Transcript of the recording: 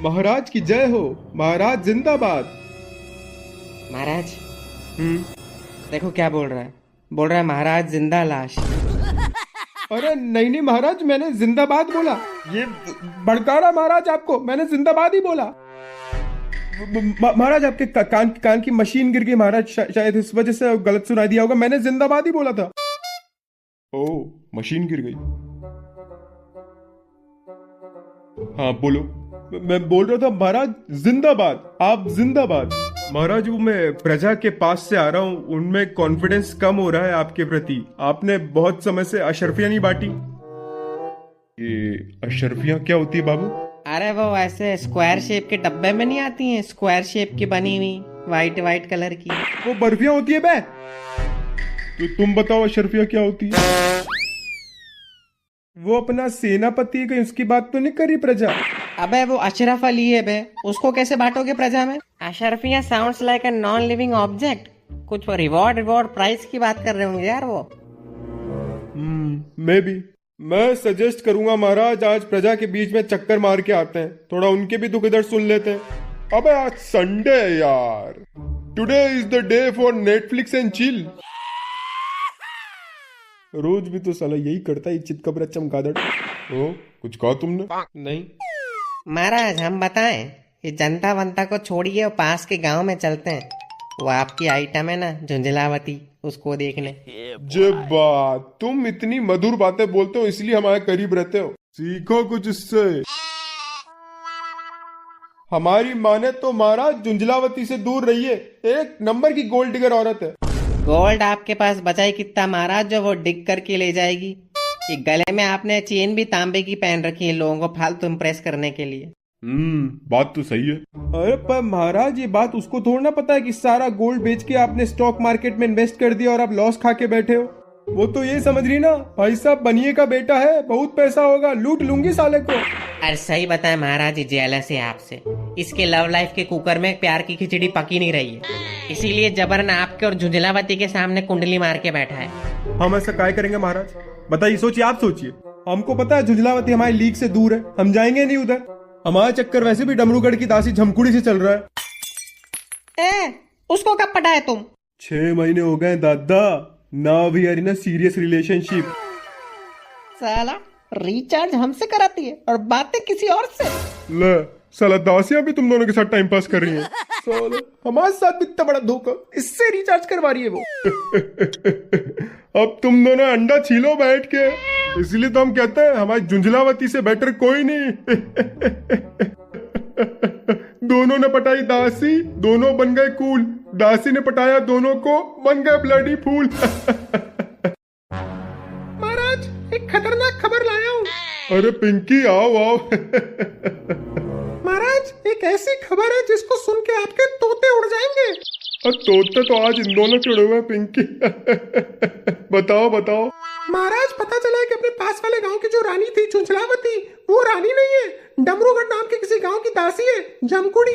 महाराज की जय हो। महाराज जिंदाबाद। महाराज देखो क्या बोल रहा है। बोल रहा है महाराज जिंदा लाश। अरे नहीं नहीं महाराज, मैंने जिंदाबाद बोला। ये भड़का रहा महाराज आपको, मैंने जिंदाबाद ही बोला। महाराज आपके कान की मशीन गिर गई महाराज, शायद इस वजह से गलत सुनाई दिया होगा। मैंने जिंदाबाद ही बोला था। ओ, मशीन गिर गई। हाँ बोलो। मैं बोल रहा था महाराज जिंदाबाद, आप जिंदाबाद। महाराज वो मैं प्रजा के पास से आ रहा हूँ, उनमें कॉन्फिडेंस कम हो रहा है आपके प्रति। आपने बहुत समय से अशर्फियां नहीं बांटी। ये अशर्फियां क्या होती है बाबू? अरे वो ऐसे स्क्वायर शेप के डब्बे में नहीं आती हैं, स्क्वायर शेप की बनी हुई वाइट कलर की। वो बर्फियां होती है बे। तो तुम बताओ अशर्फिया क्या होती है? वो अपना सेनापति है, कहीं उसकी बात तो नहीं करी प्रजा? अबे वो अशरफ अली है बे, उसको कैसे बांटोगे प्रजा में? Ashrafia sounds like a non living object. कुछ रिवॉर्ड प्राइस की बात कर रहे होंगे यार वो। मैं सजेस्ट करूंगा महाराज, आज प्रजा के बीच में चक्कर मार के आते हैं, थोड़ा उनके भी दुख दर्द सुन लेते हैं। अबे आज संडे है यार, today is the day for Netflix and chill. रोज भी तो साला यही करता है चितकबरा चमगादड़। ओ, कुछ कहा तुमने? नहीं महाराज हम बताएं, ये जनता वंता को छोड़िए और पास के गांव में चलते हैं। वो आपकी आइटम है ना झुंझलावती, उसको देखने। जे बात, तुम इतनी मधुर बातें बोलते हो इसलिए हमारे करीब रहते हो। सीखो कुछ इससे। हमारी माने तो महाराज झुंझलावती से दूर रहिए, एक नंबर की गोल्ड डिगर औरत है। गोल्ड आपके पास बचा ही कितना महाराज जो वो डिग करके ले जाएगी। ये गले में आपने चेन भी तांबे की पहन रखी है लोगों को फालतू इम्प्रेस करने के लिए। बात तो सही है। अरे पर महाराज ये बात उसको थोड़ा ना पता है कि सारा गोल्ड बेच के आपने स्टॉक मार्केट में इन्वेस्ट कर दिया और आप लॉस खा के बैठे हो। वो तो ये समझ रही ना, भाई साहब बनिए का बेटा है, बहुत पैसा होगा, लूट लूंगी साले को। अरे सही बताए महाराज, ये जेलस है आपसे। इसके लव लाइफ के कुकर में प्यार की खिचड़ी पकी नहीं रही है, इसीलिए जबरन आपके और झुंझलावती के सामने कुंडली मार के बैठा है। हम ऐसा काय करेंगे महाराज? बताइए, सोचिए, आप सोचिए। हमको पता है झुंझलावती हमारी लीग से दूर है, हम जाएंगे नहीं उधर। हमारा चक्कर वैसे भी डमरूगढ़ की दासी झमकुड़ी से चल रहा है। उसको कब पटाया तुम? 6 महीने हो गए दादा। Now we are in a serious relationship. साला रिचार्ज हमसे कराती है और बातें किसी और से। ले साला, दासियां भी तुम दोनों के साथ टाइम पास कर रही हैं। साला हमारे साथ भी इतना बड़ा धोखा, इससे रिचार्ज करवा रही है वो। अब तुम दोनों अंडा छीलो बैठ के, इसलिए तो हम कहते हैं हमारी झुंझलावती से बेटर कोई नहीं। दोनों ने पटाई दासी, दोनों बन गए कूल। दासी ने पटाया दोनों को, बन गए ब्लडी फूल। महाराज एक खतरनाक खबर लाया हूँ। अरे पिंकी आओ आओ। महाराज एक ऐसी खबर है जिसको सुन के आपके तोते उड़ जाएंगे। और तोते तो आज इन दोनों के उड़े हुए पिंकी। बताओ बताओ। महाराज पता चला है कि अपने पास वाले गांव की जो रानी थी झुंझलावती, वो रानी नहीं है, डमरूगढ़ नाम के किसी गांव की दासी है, जमकुड़ी।